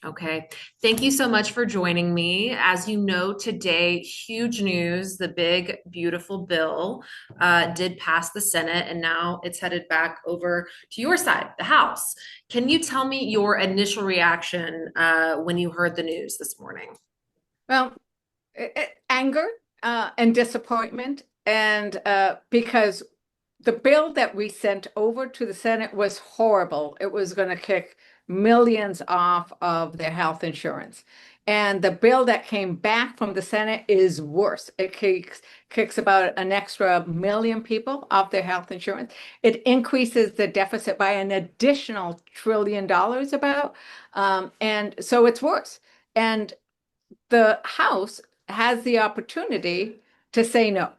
Okay. Thank you so much for joining me. As you know, today, huge news. The big, beautiful bill did pass the Senate, and now it's headed back over to your side, the House. Can you tell me your initial reaction when you heard the news this morning? Well, anger and disappointment, and because the bill that we sent over to the Senate was horrible. It was going to kick millions off of their health insurance. And the bill that came back from the Senate is worse. It kicks about an extra million people off their health insurance. It increases the deficit by an additional $1 trillion about. And so it's worse. And the House has the opportunity to say no.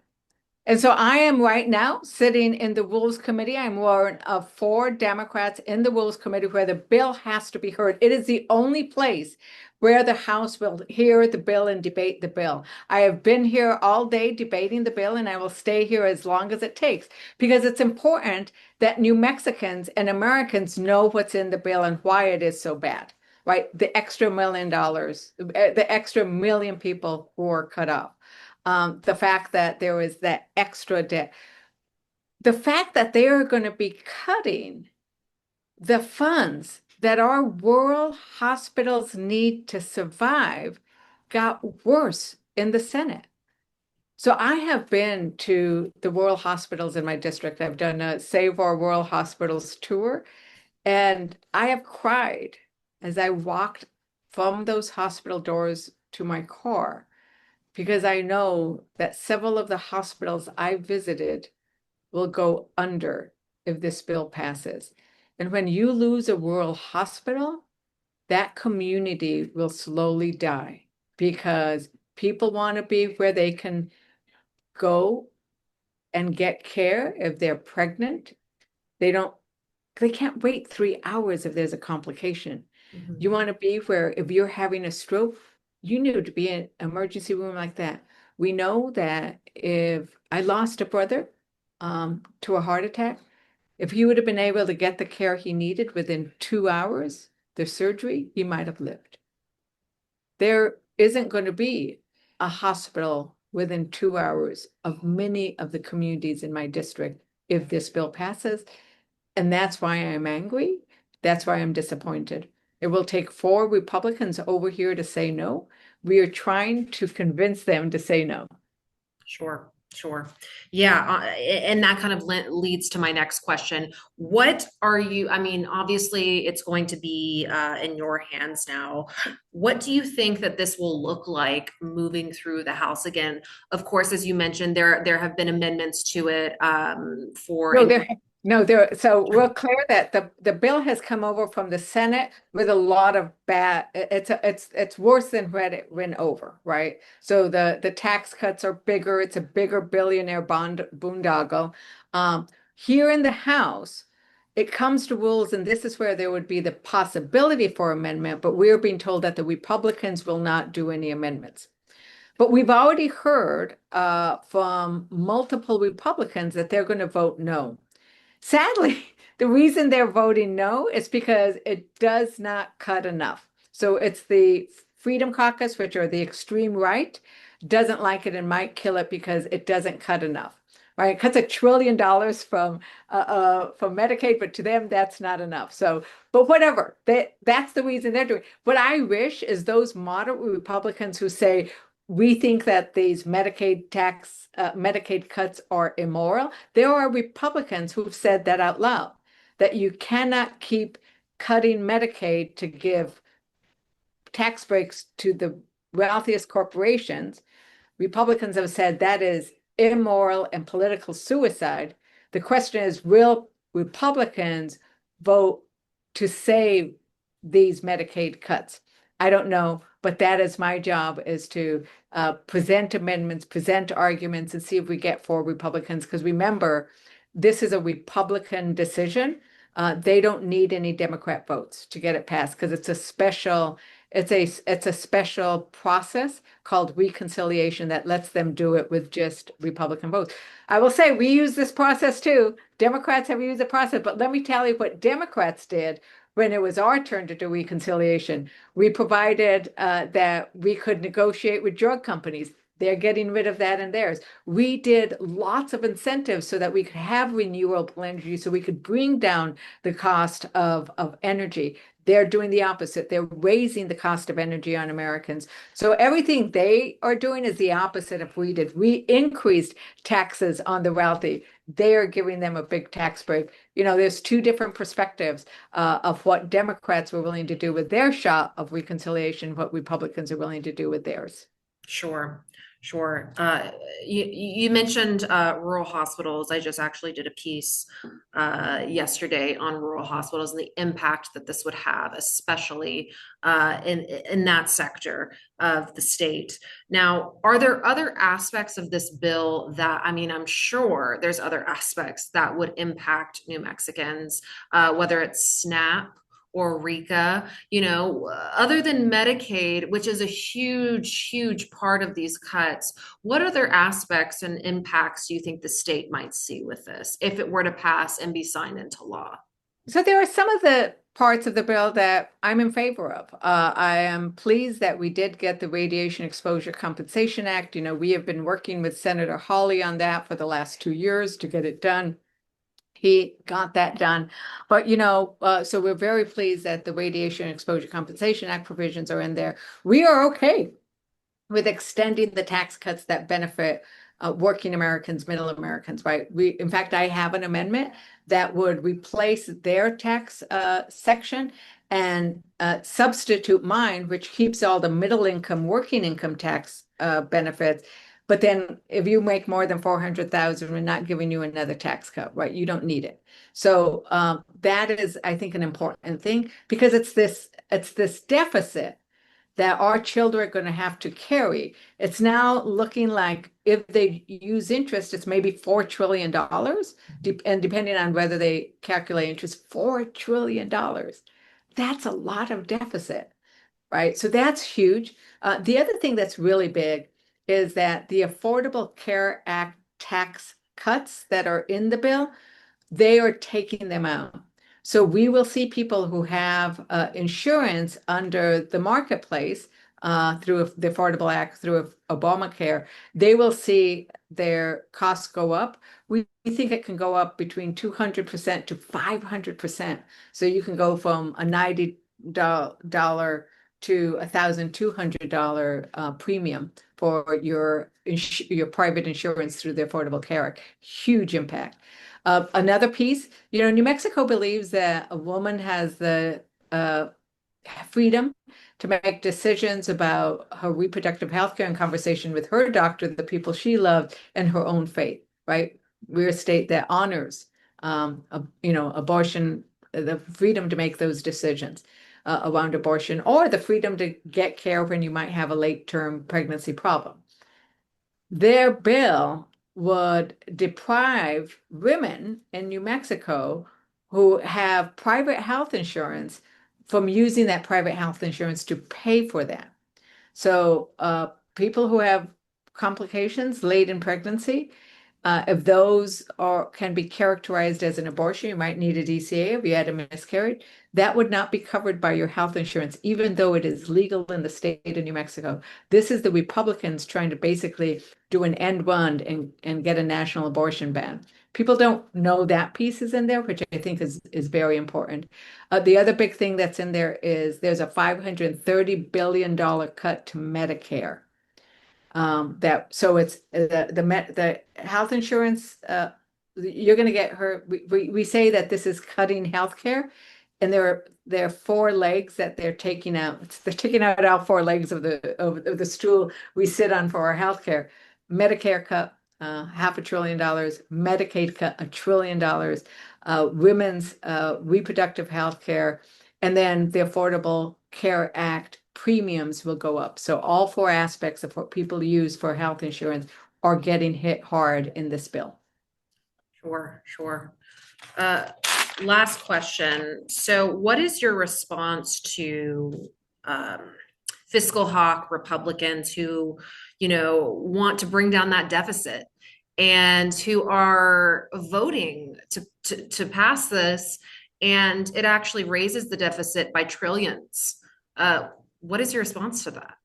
And so I am right now sitting in the Rules Committee. I'm one of four Democrats in the Rules Committee where the bill has to be heard. It is the only place where the House will hear the bill and debate the bill. I have been here all day debating the bill, and I will stay here as long as it takes because it's important that New Mexicans and Americans know what's in the bill and why it is so bad, right? The extra $1 million, the extra million people who are cut off. The fact that there was that extra debt, the fact that they are going to be cutting the funds that our rural hospitals need to survive got worse in the Senate. So I have been to the rural hospitals in my district. I've done a Save Our Rural Hospitals tour, and I have cried as I walked from those hospital doors to my car because I know that several of the hospitals I visited will go under if this bill passes. And when you lose a rural hospital, that community will slowly die because people want to be where they can go and get care if they're pregnant. They don't, they can't wait 3 hours if there's a complication. Mhm. You want to be where if you're having a stroke, you need to be in an emergency room like that. We know that if I lost a brother to a heart attack, if he would have been able to get the care he needed within 2 hours, the surgery, he might have lived. There isn't going to be a hospital within 2 hours of many of the communities in my district if this bill passes. And that's why I'm angry. That's why I'm disappointed. It will take four Republicans over here to say no. We are trying to convince them to say no. Sure, sure. Yeah, and that kind of leads to my next question. What are you, I mean, obviously it's going to be in your hands now. What do you think that this will look like moving through the House again? Of course, as you mentioned, there have been amendments to it for No, there, no, there. So we're clear that the bill has come over from the Senate with a lot of bad. It's worse than when it went over, right? So the tax cuts are bigger. It's a bigger billionaire bond boondoggle. Here in the House, it comes to rules, and this is where there would be the possibility for amendment, but we're being told that the Republicans will not do any amendments. But we've already heard from multiple Republicans that they're going to vote no. Sadly, the reason they're voting no is because it does not cut enough. So it's the Freedom Caucus, which are the extreme right, doesn't like it and might kill it because it doesn't cut enough. Right? It cuts $1 trillion from Medicaid, but to them that's not enough. So, but whatever, that's the reason they're doing. What I wish is those moderate Republicans who say we think that these Medicaid cuts are immoral. There are Republicans who've said that out loud, that you cannot keep cutting Medicaid to give tax breaks to the wealthiest corporations. Republicans have said that is immoral and political suicide. The question is, will Republicans vote to save these Medicaid cuts? I don't know, but that is my job, is to present amendments, present arguments, and see if we get four Republicans. Because remember, this is a Republican decision. They don't need any Democrat votes to get it passed because it's a special process called reconciliation that lets them do it with just Republican votes. I will say we use this process too. Democrats have used the process, but let me tell you what Democrats did when it was our turn to do reconciliation, we provided that we could negotiate with drug companies. They're getting rid of that in theirs. We did lots of incentives so that we could have renewable energy, so we could bring down the cost of energy. They're doing the opposite. They're raising the cost of energy on Americans. So everything they are doing is the opposite of we did. We increased taxes on the wealthy. They are giving them a big tax break. There's two different perspectives of what Democrats were willing to do with their shot of reconciliation, what Republicans are willing to do with theirs. Sure, sure. You mentioned rural hospitals. I just actually did a piece yesterday on rural hospitals and the impact that this would have, especially in that sector of the state. Now, are there other aspects of this bill that, I mean, I'm sure there's other aspects that would impact New Mexicans, whether it's SNAP or RICA, other than Medicaid, which is a huge, huge part of these cuts, what other aspects and impacts do you think the state might see with this if it were to pass and be signed into law? So there are some of the parts of the bill that I'm in favor of. I am pleased that we did get the Radiation Exposure Compensation Act. We have been working with Senator Hawley on that for the last 2 years to get it done. He got that done. But, so we're very pleased that the Radiation Exposure Compensation Act provisions are in there. We are okay with extending the tax cuts that benefit working Americans, middle Americans, right? In fact, I have an amendment that would replace their tax section and substitute mine, which keeps all the middle income, working income tax benefits. But then if you make more than 400,000, we're not giving you another tax cut, right? You don't need it. So that is, I think, an important thing, because it's this deficit that our children are going to have to carry. It's now looking like if they use interest, it's maybe $4 trillion. And depending on whether they calculate interest, $4 trillion. That's a lot of deficit, right? So that's huge. The other thing that's really big is that the Affordable Care Act tax cuts that are in the bill, they are taking them out. So we will see people who have insurance under the marketplace through the Affordable Act, through Obamacare, they will see their costs go up. We think it can go up between 200% to 500%. So you can go from a $90 to $1,200 premium for your private insurance through the Affordable Care Act. Huge impact. Another piece, New Mexico believes that a woman has the freedom to make decisions about her reproductive health care in conversation with her doctor, the people she loves, and her own faith, right? We're a state that honors, abortion, the freedom to make those decisions around abortion, or the freedom to get care when you might have a late-term pregnancy problem. Their bill would deprive women in New Mexico who have private health insurance from using that private health insurance to pay for that. So people who have complications late in pregnancy, if those can be characterized as an abortion, you might need a DCA if you had a miscarriage. That would not be covered by your health insurance, even though it is legal in the state of New Mexico. This is the Republicans trying to basically do an end run and get a national abortion ban. People don't know that piece is in there, which I think is very important. The other big thing that's in there is there's a $530 billion cut to Medicare. So it's the health insurance, you're going to get her. We say that this is cutting healthcare, and there are four legs that they're taking out. They're taking out all four legs of the stool we sit on for our healthcare. Medicare cut $500 billion, Medicaid cut $1 trillion, women's reproductive health care, and then the Affordable Care Act premiums will go up. So all four aspects of what people use for health insurance are getting hit hard in this bill. Sure. Last question. So what is your response to fiscal hawk Republicans who, want to bring down that deficit and who are voting to pass this and it actually raises the deficit by trillions. What is your response to that?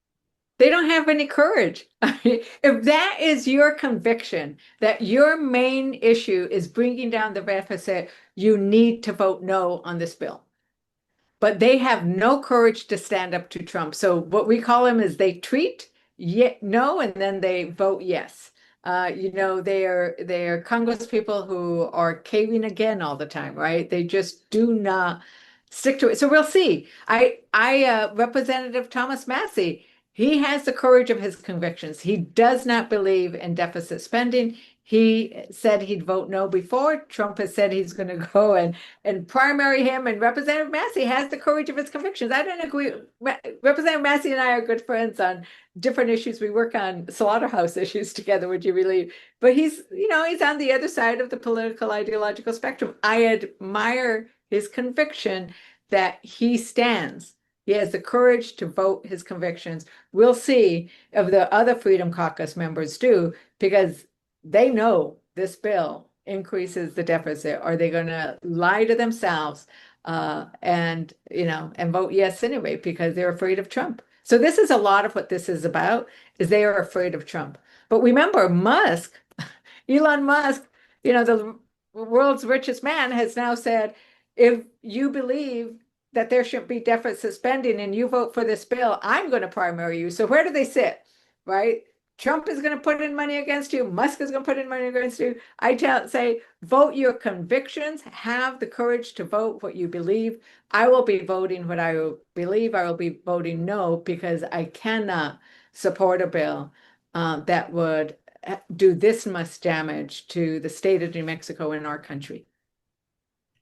They don't have any courage. If that is your conviction, that your main issue is bringing down the deficit, you need to vote no on this bill. But they have no courage to stand up to Trump. So what we call them is they treat no, and then they vote yes. They are Congress people who are caving again all the time, right? They just do not stick to it. So we'll see. Representative Thomas Massey, he has the courage of his convictions. He does not believe in deficit spending. He said he'd vote no before. Trump has said he's going to go and primary him. And Representative Massey has the courage of his convictions. I don't agree. Representative Massey and I are good friends on different issues. We work on slaughterhouse issues together, would you believe? But he's on the other side of the political ideological spectrum. I admire his conviction that he stands. He has the courage to vote his convictions. We'll see if the other Freedom Caucus members do, because they know this bill increases the deficit. Are they going to lie to themselves and vote yes anyway because they're afraid of Trump? So this is a lot of what this is about, is they are afraid of Trump. But remember, Elon Musk, the world's richest man, has now said, if you believe that there shouldn't be deficit spending and you vote for this bill, I'm going to primary you. So where do they sit, right? Trump is going to put in money against you. Musk is going to put in money against you. Say, vote your convictions. Have the courage to vote what you believe. I will be voting what I believe. I will be voting no, because I cannot support a bill that would do this much damage to the state of New Mexico and our country.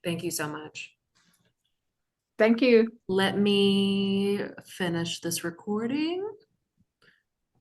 Thank you so much. Thank you. Let me finish this recording.